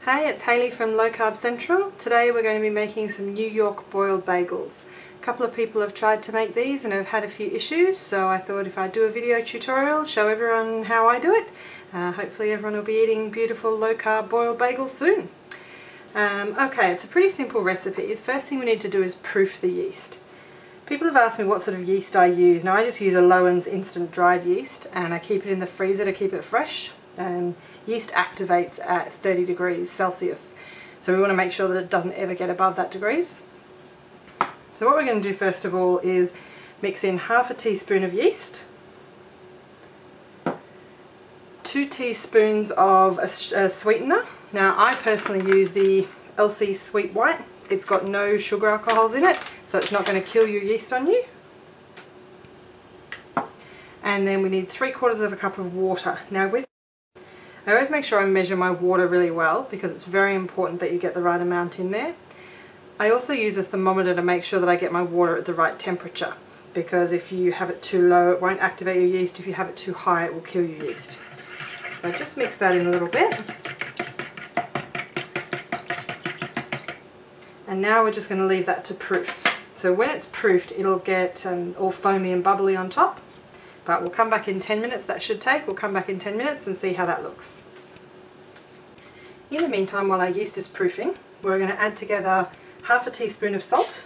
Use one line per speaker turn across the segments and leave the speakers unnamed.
Hey, it's Hayley from Low Carb Central. Today we're going to be making some New York boiled bagels. A couple of people have tried to make these and have had a few issues, so I thought if I do a video tutorial, show everyone how I do it. Hopefully everyone will be eating beautiful low carb boiled bagels soon. Okay, it's a pretty simple recipe. The first thing we need to do is proof the yeast. People have asked me what sort of yeast I use. Now I just use a Lowen's instant dried yeast and I keep it in the freezer to keep it fresh. Yeast activates at 30 degrees Celsius, so we want to make sure that it doesn't ever get above that degrees. So what we're going to do first of all is mix in half a teaspoon of yeast, 2 teaspoons of a sweetener. Now I personally use the LC Sweet White. It's got no sugar alcohols in it, so it's not going to kill your yeast on you. And then we need 3/4 cup of water. Now I always make sure I measure my water really well because it's very important that you get the right amount in there. I also use a thermometer to make sure that I get my water at the right temperature, because if you have it too low it won't activate your yeast. If you have it too high it will kill your yeast. So I just mix that in a little bit. And now we're just going to leave that to proof. So when it's proofed it'll get all foamy and bubbly on top. But we'll come back in 10 minutes, that should take. We'll come back in 10 minutes and see how that looks. In the meantime, while our yeast is proofing, we're going to add together half a teaspoon of salt.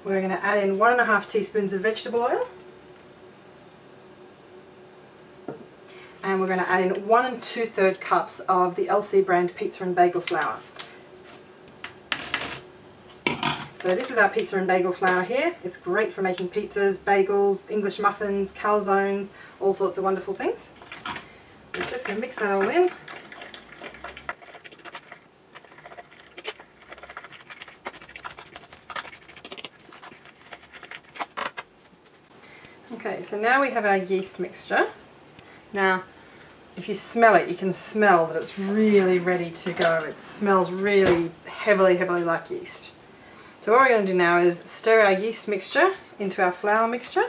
We're going to add in 1.5 teaspoons of vegetable oil. And we're going to add in 1 2/3 cups of the LC brand pizza and bagel flour. So this is our pizza and bagel flour here. It's great for making pizzas, bagels, English muffins, calzones, all sorts of wonderful things. We're just going to mix that all in. Okay, so now we have our yeast mixture. Now, if you smell it, you can smell that it's really ready to go. It smells really heavily like yeast. So what we're going to do now is stir our yeast mixture into our flour mixture.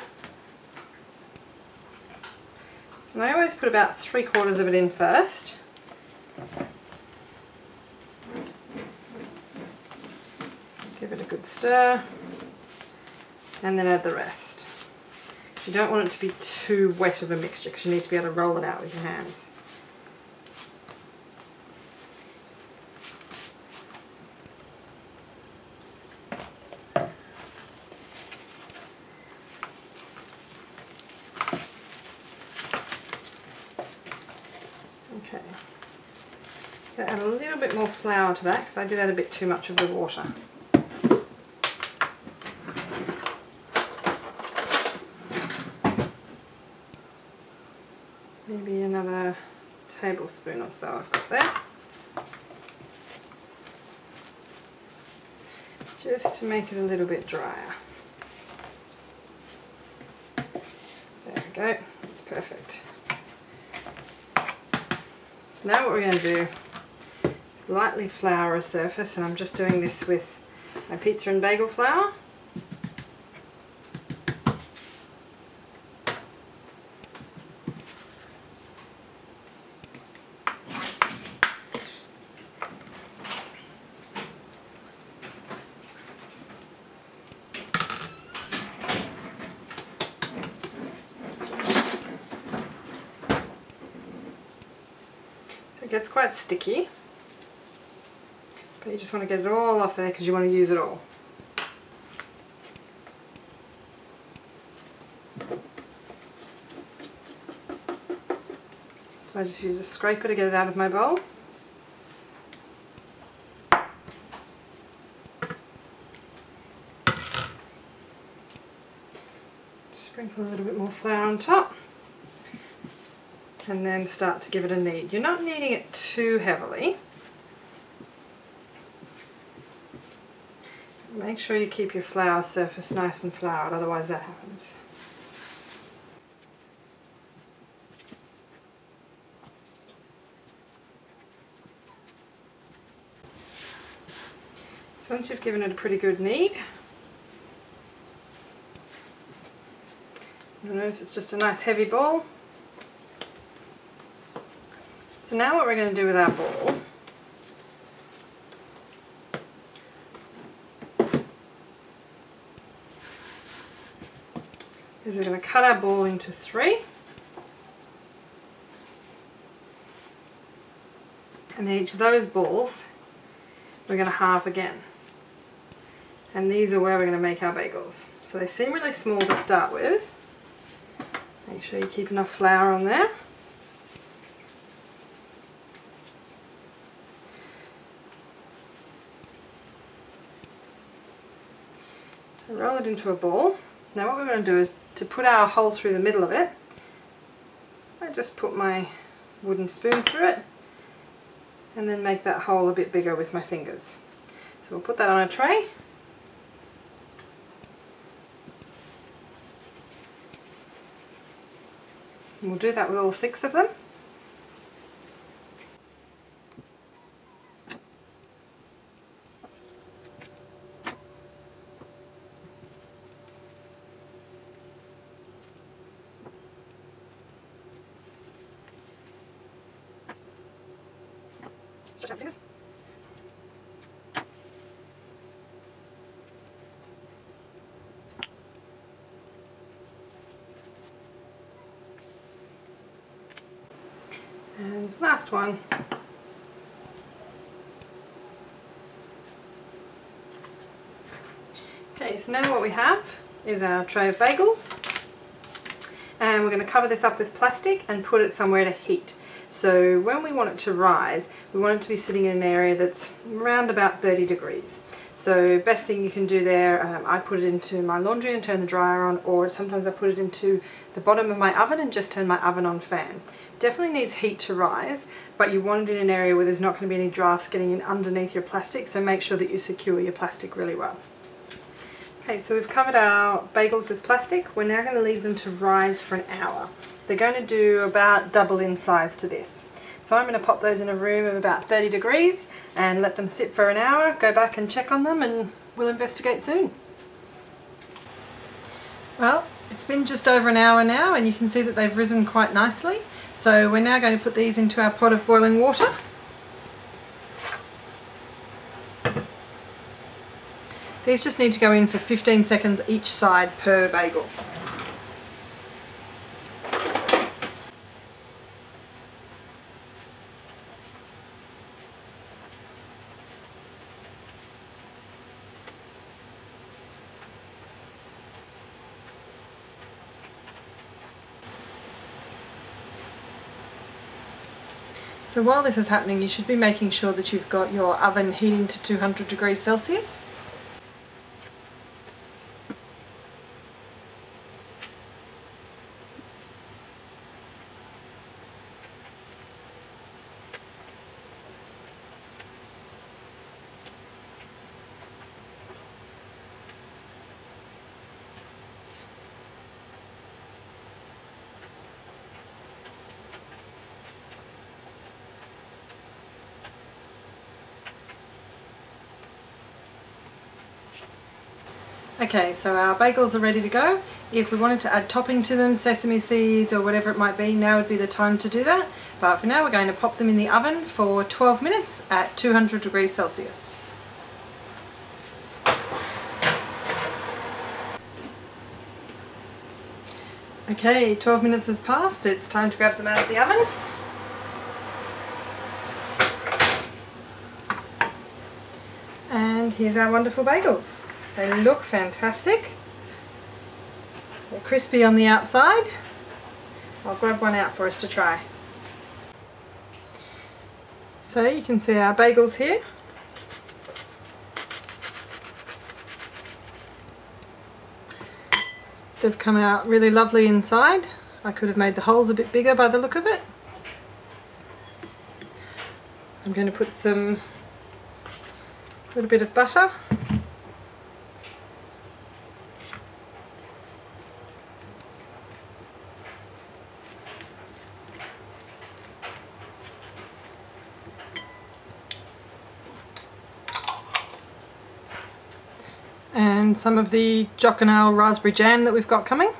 And I always put about 3/4 of it in first. Give it a good stir and then add the rest. You don't want it to be too wet of a mixture because you need to be able to roll it out with your hands. Okay, I'm going to add a little bit more flour to that because I did add a bit too much of the water. Maybe another tablespoon or so I've got there. Just to make it a little bit drier. There we go, that's perfect. So now what we're going to do is lightly flour a surface, and I'm just doing this with my pizza and bagel flour. It gets quite sticky, but you just want to get it all off there because you want to use it all. So I just use a scraper to get it out of my bowl. Sprinkle a little bit more flour on top. And then start to give it a knead. You're not kneading it too heavily. Make sure you keep your flour surface nice and floured, otherwise that happens. So once you've given it a pretty good knead, you'll notice it's just a nice heavy ball. So now what we're going to do with our ball is we're going to cut our ball into 3, and then each of those balls we're going to halve again. And these are where we're going to make our bagels. So they seem really small to start with. Make sure you keep enough flour on there. Roll it into a ball. Now what we're going to do is to put our hole through the middle of it, I just put my wooden spoon through it and then make that hole a bit bigger with my fingers. So we'll put that on a tray. And we'll do that with all 6 of them. Stretch out the fingers. And last one. Okay, so now what we have is our tray of bagels, and we're going to cover this up with plastic and put it somewhere to heat. So when we want it to rise, we want it to be sitting in an area that's around about 30 degrees. So best thing you can do there, I put it into my laundry and turn the dryer on, or sometimes I put it into the bottom of my oven and just turn my oven on fan. Definitely needs heat to rise, but you want it in an area where there's not going to be any draft getting in underneath your plastic, so make sure that you secure your plastic really well. Okay, so we've covered our bagels with plastic. We're now going to leave them to rise for an hour. They're going to do about double in size to this. So I'm going to pop those in a room of about 30 degrees and let them sit for an hour, go back and check on them, and we'll investigate soon. Well, it's been just over an hour now and you can see that they've risen quite nicely. So we're now going to put these into our pot of boiling water. These just need to go in for 15 seconds each side per bagel. So while this is happening, you should be making sure that you've got your oven heating to 200 degrees Celsius. Okay, so our bagels are ready to go. If we wanted to add topping to them, sesame seeds or whatever it might be, now would be the time to do that. But for now we're going to pop them in the oven for 12 minutes at 200 degrees Celsius. Okay, 12 minutes has passed. It's time to grab them out of the oven. And here's our wonderful bagels. They look fantastic. They're crispy on the outside. I'll grab one out for us to try. So you can see our bagels here. They've come out really lovely inside. I could have made the holes a bit bigger by the look of it. I'm going to put a little bit of butter. And some of the Jock&Ale raspberry jam that we've got coming.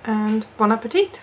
and bon appetit!